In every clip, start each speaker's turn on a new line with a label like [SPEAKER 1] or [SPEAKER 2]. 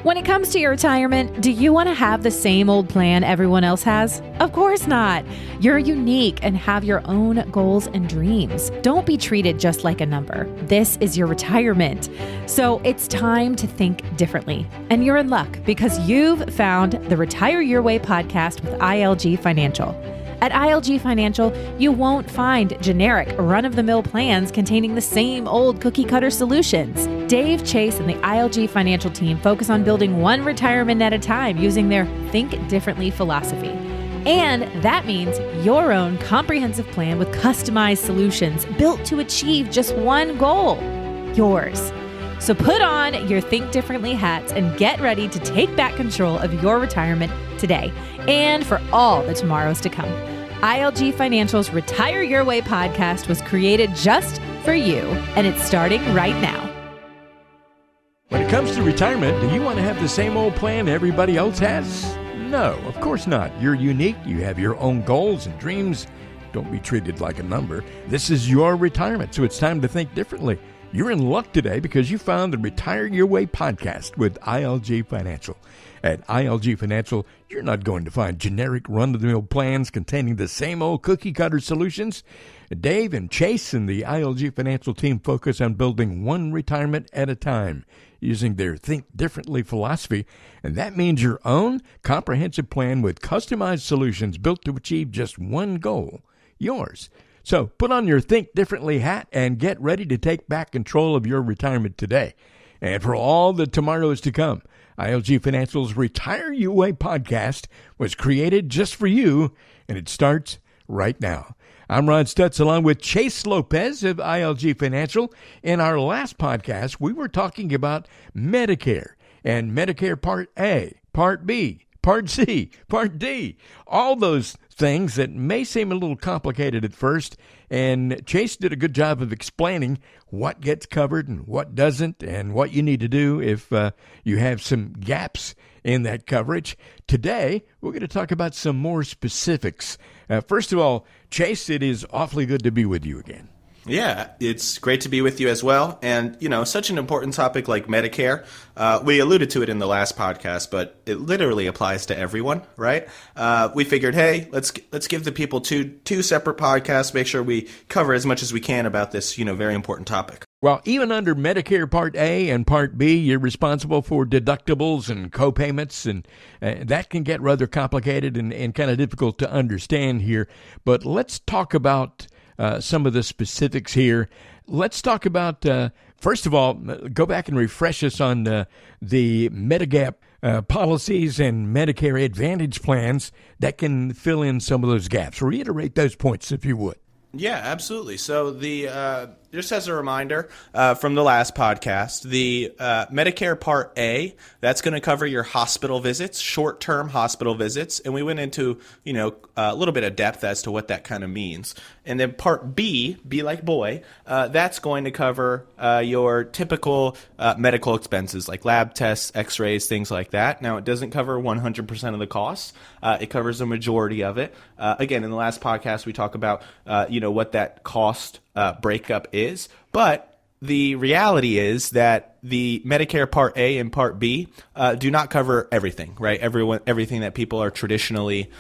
[SPEAKER 1] When it comes to your retirement, do you want to have the same old plan everyone else has? Of course not. You're unique and have your own goals and dreams. Don't be treated just like a number. This is your retirement. So it's time to think differently. And you're in luck because you've found the Retire Your Way podcast with ILG Financial. At ILG Financial, you won't find generic, run-of-the-mill plans containing the same old cookie-cutter solutions. Dave, Chase, and the ILG Financial team focus on building one retirement at a time using their Think Differently philosophy. And that means your own comprehensive plan with customized solutions built to achieve just one goal, yours. So put on your Think Differently hats and get ready to take back control of your retirement today and for all the tomorrows to come. ILG Financial's Retire Your Way podcast was created just for you, and it's starting right now.
[SPEAKER 2] When it comes to retirement, do you want to have the same old plan everybody else has? No, of course not. You're unique. You have your own goals and dreams. Don't be treated like a number. This is your retirement, so it's time to think differently. You're in luck today because you found the Retire Your Way podcast with ILG Financial. At ILG Financial, you're not going to find generic run-of-the-mill plans containing the same old cookie-cutter solutions. Dave and Chase and the ILG Financial team focus on building one retirement at a time using their Think Differently philosophy, and that means your own comprehensive plan with customized solutions built to achieve just one goal, yours. So put on your Think Differently hat and get ready to take back control of your retirement today. And for all the tomorrows to come, ILG Financial's Retire Your Way podcast was created just for you, and it starts right now. I'm Ron Stutz along with Chase Lopez of ILG Financial. In our last podcast, we were talking about Medicare and Medicare Part A, Part B, Part C, Part D, all those things that may seem a little complicated at first, and Chase did a good job of explaining what gets covered and what doesn't and what you need to do if you have some gaps in that coverage. Today, we're going to talk about some more specifics. First of all, Chase, it is awfully good to be with you again.
[SPEAKER 3] Yeah, it's great to be with you as well. And, such an important topic like Medicare, we alluded to it in the last podcast, but it literally applies to everyone, right? We figured, hey, let's give the people two separate podcasts, make sure we cover as much as we can about this, very important topic.
[SPEAKER 2] Well, even under Medicare Part A and Part B, you're responsible for deductibles and co-payments, and that can get rather complicated and kind of difficult to understand here. But let's talk about some of the specifics here. Let's talk about, first of all, go back and refresh us on the Medigap policies and Medicare Advantage plans that can fill in some of those gaps. Reiterate those points, if you would.
[SPEAKER 3] Yeah, absolutely. So just as a reminder from the last podcast, the Medicare Part A, that's going to cover your hospital visits, short-term hospital visits, and we went into a little bit of depth as to what that kind of means. And then Part B, B like boy, that's going to cover your typical medical expenses like lab tests, X-rays, things like that. Now, it doesn't cover 100% of the costs. It covers a majority of it. Again, in the last podcast, we talk about what that cost breakup is, but the reality is that the Medicare Part A and Part B do not cover everything, right? Everything that people are traditionally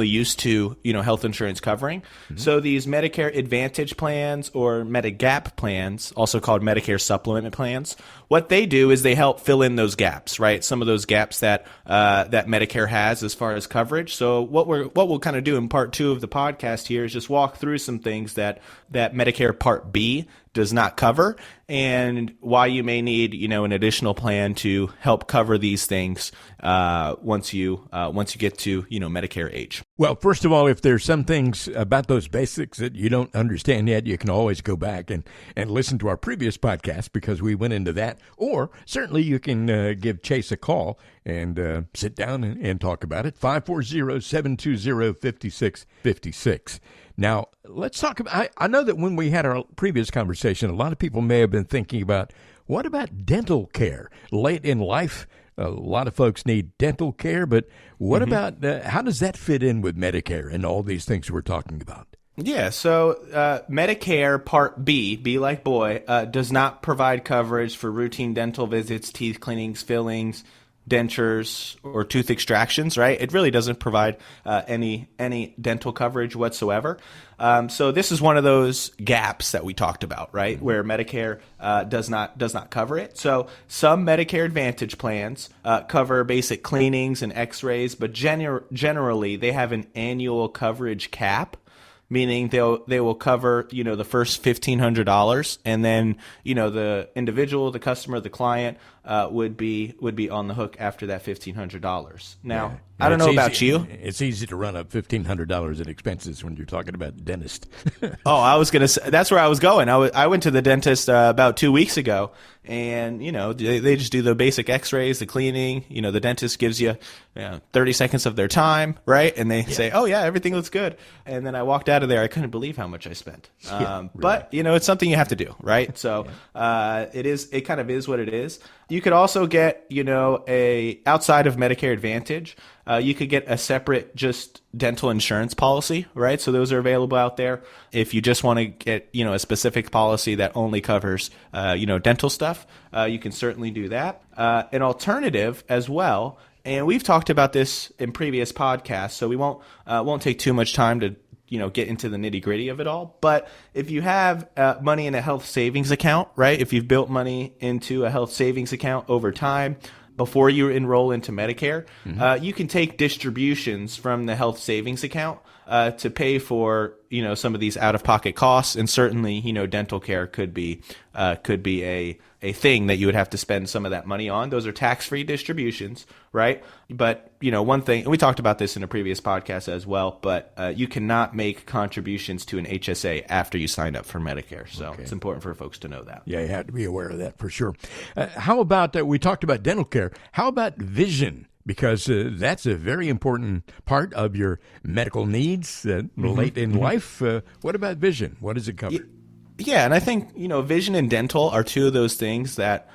[SPEAKER 3] used to, health insurance covering. Mm-hmm. So these Medicare Advantage plans or Medigap plans, also called Medicare Supplement plans, what they do is they help fill in those gaps, right? Some of those gaps that Medicare has as far as coverage. So what we'll kind of do in part 2 of the podcast here is just walk through some things that Medicare Part B does not cover, and why you may need, an additional plan to help cover these things once you get to, Medicare age.
[SPEAKER 2] Well, first of all, if there's some things about those basics that you don't understand yet, you can always go back and listen to our previous podcast because we went into that. Or certainly you can give Chase a call and sit down and talk about it. 540-720-5656. Now, let's talk about, I know that when we had our previous conversation, a lot of people may have been thinking about, what about dental care? Late in life, a lot of folks need dental care, but what about, how does that fit in with Medicare and all these things we're talking about?
[SPEAKER 3] Yeah, so Medicare Part B, B like boy, does not provide coverage for routine dental visits, teeth cleanings, fillings, dentures or tooth extractions, right? It really doesn't provide any dental coverage whatsoever. So this is one of those gaps that we talked about, right? Where Medicare does not cover it. So some Medicare Advantage plans cover basic cleanings and x-rays, but generally they have an annual coverage cap, meaning they will cover, the first $1,500, and then, the individual, the customer, the client would be on the hook after that $1,500. Now,
[SPEAKER 2] Yeah.
[SPEAKER 3] I don't know about you.
[SPEAKER 2] It's easy to run up $1,500 in expenses when you're talking about the dentist.
[SPEAKER 3] Oh, I was gonna say that's where I was going. I went to the dentist about 2 weeks ago, and they just do the basic X-rays, the cleaning. The dentist gives you 30 seconds of their time, right? And they say, "Oh yeah, everything looks good." And then I walked out of there. I couldn't believe how much I spent. But it's something you have to do, right? So it kind of is what it is. You could also get a outside of Medicare Advantage. You could get a separate just dental insurance policy, right? So those are available out there. If you just want to get, a specific policy that only covers, dental stuff, you can certainly do that. An alternative as well, and we've talked about this in previous podcasts, so we won't take too much time to get into the nitty gritty of it all. But if you have money in a health savings account, right? If you've built money into a health savings account over time, before you enroll into Medicare, you can take distributions from the health savings account to pay for some of these out-of-pocket costs, and certainly dental care could be a thing that you would have to spend some of that money on. Those are tax-free distributions, right? But one thing, and we talked about this in a previous podcast as well, but you cannot make contributions to an HSA after you sign up for Medicare. So It's important for folks to know that.
[SPEAKER 2] Yeah, you have to be aware of that for sure. How about we talked about dental care? How about vision? Because that's a very important part of your medical needs late in life. What about vision? What does it cover?
[SPEAKER 3] Yeah, and I think, vision and dental are two of those things that,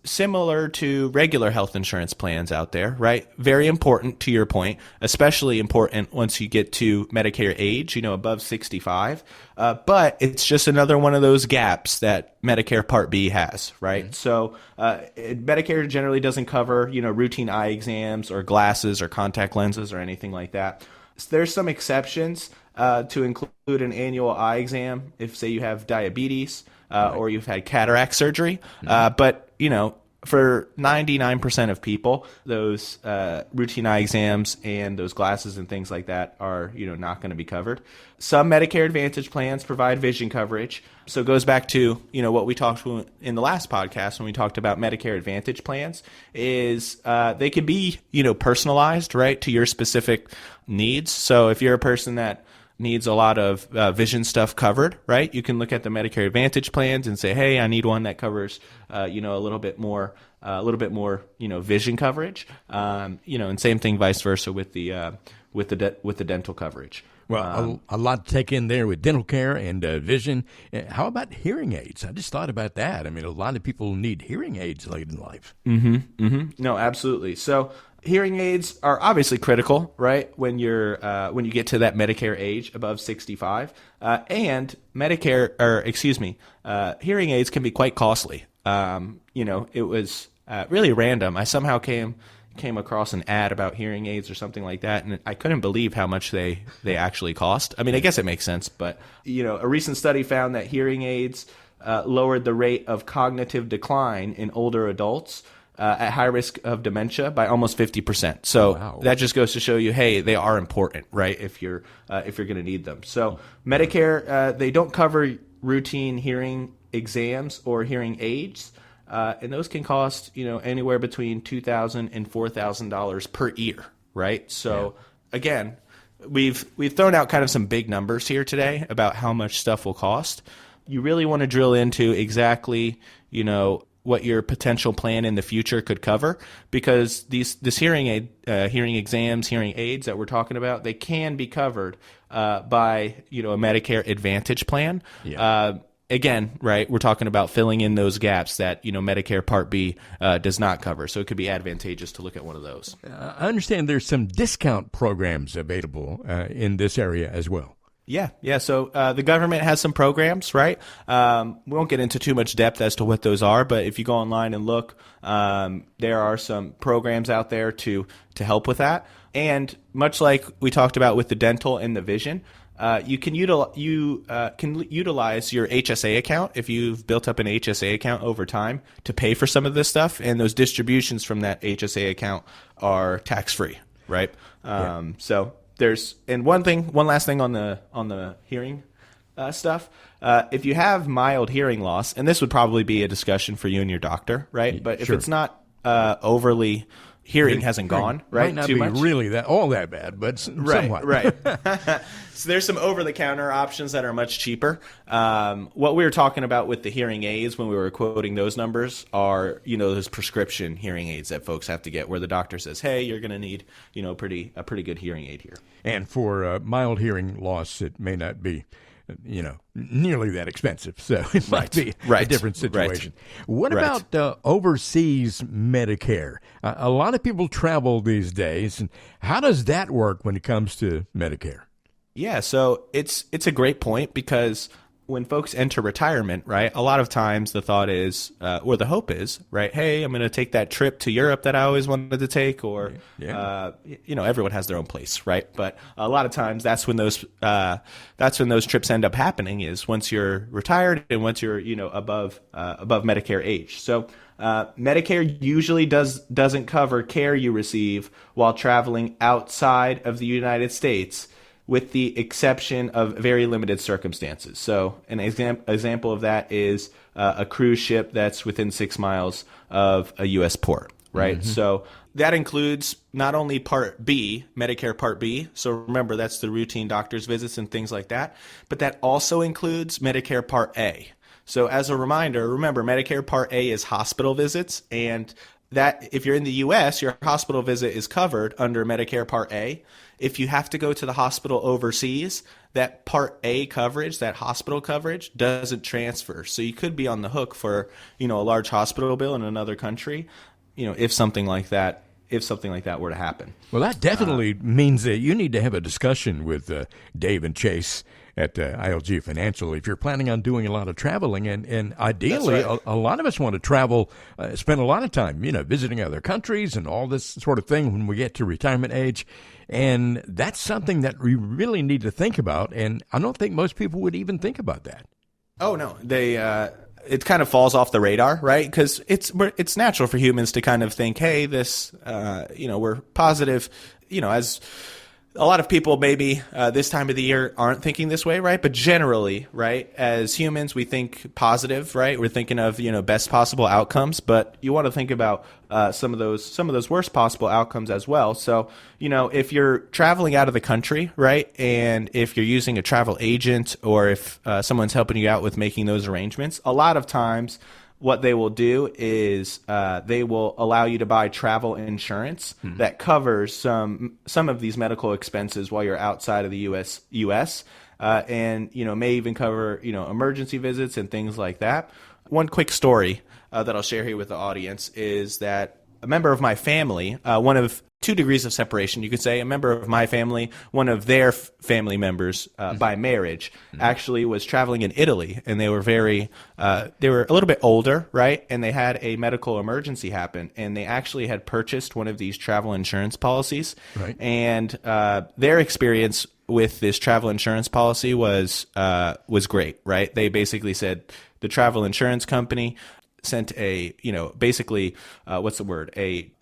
[SPEAKER 3] similar to regular health insurance plans out there, right? Very important to your point, especially important once you get to Medicare age, above 65. But it's just another one of those gaps that Medicare Part B has, right? Mm-hmm. So Medicare generally doesn't cover, routine eye exams or glasses or contact lenses or anything like that. So there's some exceptions to include an annual eye exam if, say, you have diabetes or you've had cataract surgery. But, for 99% of people, those routine eye exams and those glasses and things like that are, not going to be covered. Some Medicare Advantage plans provide vision coverage. So it goes back to, what we talked about in the last podcast when we talked about Medicare Advantage plans is they can be, personalized, right, to your specific needs. So if you're a person that needs a lot of vision stuff covered, right? You can look at the Medicare Advantage plans and say, hey, I need one that covers, a little bit more, vision coverage. And same thing, vice versa with the dental coverage.
[SPEAKER 2] Well, a lot to take in there with dental care and vision. How about hearing aids? I just thought about that. I mean, a lot of people need hearing aids late in life.
[SPEAKER 3] No, absolutely. So hearing aids are obviously critical, right? When you get to that Medicare age above 65, and hearing aids can be quite costly. It was really random. I somehow came across an ad about hearing aids or something like that, and I couldn't believe how much they actually cost. I mean, I guess it makes sense, but a recent study found that hearing aids lowered the rate of cognitive decline in older adults at high risk of dementia by almost 50%. So That just goes to show you, hey, they are important, right? If you're going to need them. So Medicare, they don't cover routine hearing exams or hearing aids, and those can cost anywhere between $2,000 and $4,000 per ear, right? So again, we've thrown out kind of some big numbers here today about how much stuff will cost. You really want to drill into exactly what your potential plan in the future could cover, because this hearing exams, hearing aids that we're talking about, they can be covered by a Medicare Advantage plan. Again, right, we're talking about filling in those gaps that Medicare Part B does not cover, so it could be advantageous to look at one of those.
[SPEAKER 2] I understand there's some discount programs available in this area as well.
[SPEAKER 3] Yeah. So the government has some programs, right? We won't get into too much depth as to what those are, but if you go online and look, there are some programs out there to help with that. And much like we talked about with the dental and the vision, you can utilize your HSA account if you've built up an HSA account over time to pay for some of this stuff, and those distributions from that HSA account are tax free, right? So there's one last thing on the hearing stuff. If you have mild hearing loss, and this would probably be a discussion for you and your doctor, right? But if it's not overly hearing hasn't gone right
[SPEAKER 2] might not
[SPEAKER 3] too
[SPEAKER 2] be
[SPEAKER 3] much,
[SPEAKER 2] really that bad, but somewhat.
[SPEAKER 3] Right. So there's some over-the-counter options that are much cheaper. What we were talking about with the hearing aids when we were quoting those numbers are, those prescription hearing aids that folks have to get, where the doctor says, "Hey, you're going to need, a pretty good hearing aid here."
[SPEAKER 2] And for mild hearing loss, it may not be nearly that expensive. So it might be a different situation. What about overseas Medicare? A lot of people travel these days. And how does that work when it comes to Medicare?
[SPEAKER 3] Yeah, so it's a great point, because when folks enter retirement, right, a lot of times the thought is, or the hope is, right, hey, I'm going to take that trip to Europe that I always wanted to take, or, everyone has their own place, right? But a lot of times that's when those trips end up happening, is once you're retired and once you're, above Medicare age. So Medicare usually doesn't cover care you receive while traveling outside of the United States, with the exception of very limited circumstances. So an example of that is a cruise ship that's within 6 miles of a U.S. port, right? Mm-hmm. So that includes not only Part B, Medicare Part B, so remember that's the routine doctor's visits and things like that, but that also includes Medicare Part A. So as a reminder, remember Medicare Part A is hospital visits, and that if you're in the U.S., your hospital visit is covered under Medicare Part A. If you have to go to the hospital overseas, that Part A coverage, that hospital coverage, doesn't transfer. So you could be on the hook for, a large hospital bill in another country, if something like that were to happen.
[SPEAKER 2] Well, that definitely means that you need to have a discussion with Dave and Chase at ILG Financial if you're planning on doing a lot of traveling. And ideally, right, a lot of us want to travel, spend a lot of time, visiting other countries and all this sort of thing when we get to retirement age. And that's something that we really need to think about. And I don't think most people would even think about that.
[SPEAKER 3] Oh, no. It kind of falls off the radar, right? Because it's natural for humans to kind of think, hey, we're positive, as a lot of people maybe this time of the year aren't thinking this way, right? But generally, right, as humans, we think positive, right? We're thinking of, best possible outcomes, but you want to think about some of those worst possible outcomes as well. So, if you're traveling out of the country, right, and if you're using a travel agent, or if someone's helping you out with making those arrangements, a lot of times what they will do is they will allow you to buy travel insurance that covers some of these medical expenses while you're outside of the U.S. And may even cover emergency visits and things like that. One quick story that I'll share here with the audience is that a member of my family, one of 2 degrees of separation, you could say, a member of my family, one of their family members by marriage, actually was traveling in Italy, and they were a little bit older, right? And they had a medical emergency happen, and they actually had purchased one of these travel insurance policies. Right. And their experience with this travel insurance policy was great, right? They basically said the travel insurance company sent a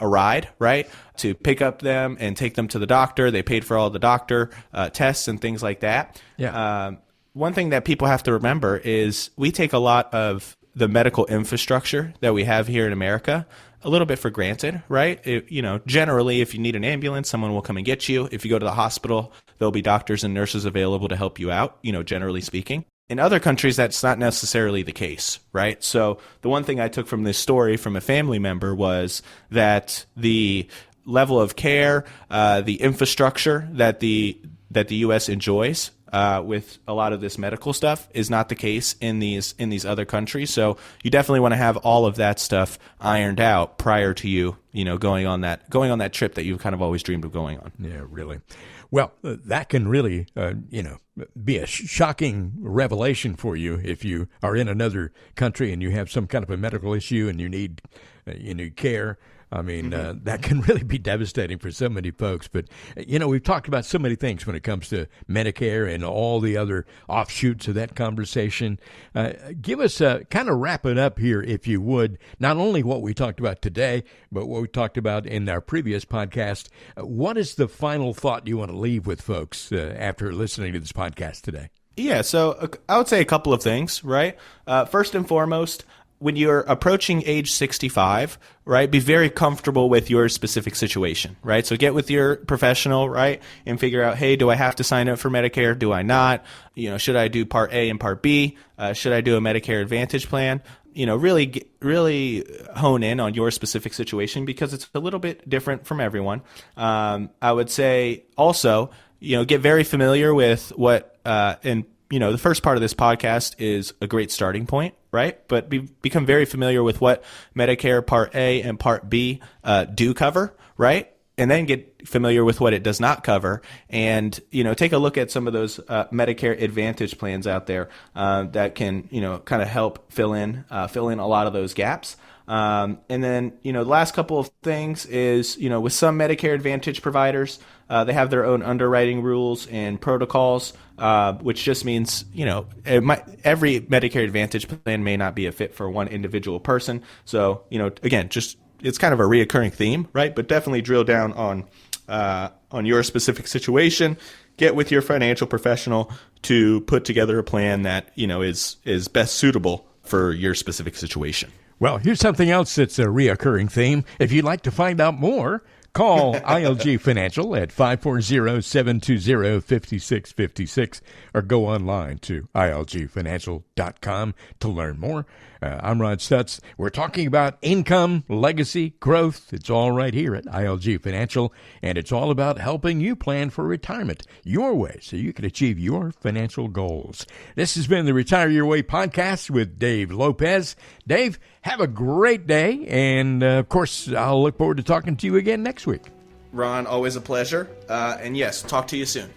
[SPEAKER 3] ride, right, to pick up them and take them to the doctor. They paid for all the doctor tests and things like that. Yeah. One thing that people have to remember is we take a lot of the medical infrastructure that we have here in America a little bit for granted, right? Generally, if you need an ambulance, someone will come and get you. If you go to the hospital, there'll be doctors and nurses available to help you out, generally speaking. In other countries, that's not necessarily the case, right? So the one thing I took from this story from a family member was that the level of care, the infrastructure that the U.S. enjoys with a lot of this medical stuff is not the case in these other countries. So you definitely want to have all of that stuff ironed out prior to you going on that trip that you've kind of always dreamed of going on.
[SPEAKER 2] Yeah, really. Well, that can really, be a shocking revelation for you if you are in another country and you have some kind of a medical issue and you need care. I mean, that can really be devastating for so many folks. But, we've talked about so many things when it comes to Medicare and all the other offshoots of that conversation. Give us kind of wrap it up here, if you would, not only what we talked about today, but what we talked about in our previous podcast. What is the final thought you want to leave with folks after listening to this podcast today?
[SPEAKER 3] Yeah, so I would say a couple of things, right? First and foremost, when you're approaching age 65, right, be very comfortable with your specific situation, right? So get with your professional, right, and figure out, hey, do I have to sign up for Medicare? Do I not? Should I do Part A and Part B? Should I do a Medicare Advantage plan? Really hone in on your specific situation because it's a little bit different from everyone. I would say also, get very familiar with what, the first part of this podcast is a great starting point, right? But become very familiar with what Medicare Part A and Part B do cover, right? And then get familiar with what it does not cover, and take a look at some of those Medicare Advantage plans out there that can kind of help fill in a lot of those gaps. And then the last couple of things is with some Medicare Advantage providers, they have their own underwriting rules and protocols, which just means every Medicare Advantage plan may not be a fit for one individual person. So again, just it's kind of a reoccurring theme, right? But definitely drill down on your specific situation. Get with your financial professional to put together a plan that is best suitable for your specific situation.
[SPEAKER 2] Well, here's something else that's a reoccurring theme. If you'd like to find out more, call ILG Financial at 540-720-5656 or go online to ilgfinancial.com to learn more. I'm Ron Stutz. We're talking about income, legacy, growth. It's all right here at ILG Financial, and it's all about helping you plan for retirement your way so you can achieve your financial goals. This has been the Retire Your Way podcast with Dave Lopez. Dave, have a great day, and of course, I'll look forward to talking to you again next week.
[SPEAKER 3] Ron, always a pleasure. And yes, talk to you soon.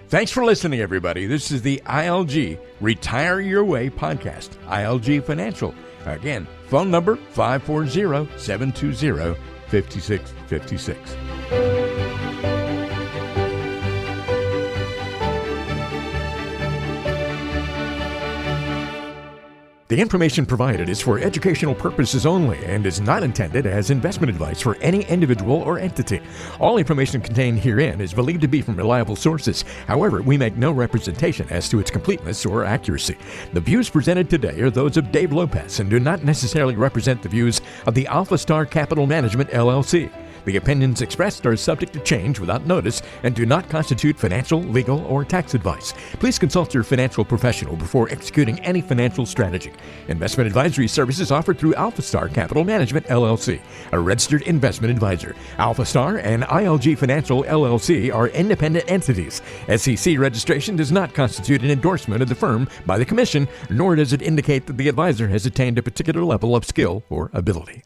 [SPEAKER 2] Thanks for listening, everybody. This is the ILG Retire Your Way podcast. ILG Financial. Again, phone number 540-720-5656. The information provided is for educational purposes only and is not intended as investment advice for any individual or entity. All information contained herein is believed to be from reliable sources. However, we make no representation as to its completeness or accuracy. The views presented today are those of Dave Lopez and do not necessarily represent the views of the Alpha Star Capital Management, LLC. The opinions expressed are subject to change without notice and do not constitute financial, legal, or tax advice. Please consult your financial professional before executing any financial strategy. Investment advisory services offered through Alpha Star Capital Management, LLC, a registered investment advisor. Alpha Star and ILG Financial, LLC are independent entities. SEC registration does not constitute an endorsement of the firm by the Commission, nor does it indicate that the advisor has attained a particular level of skill or ability.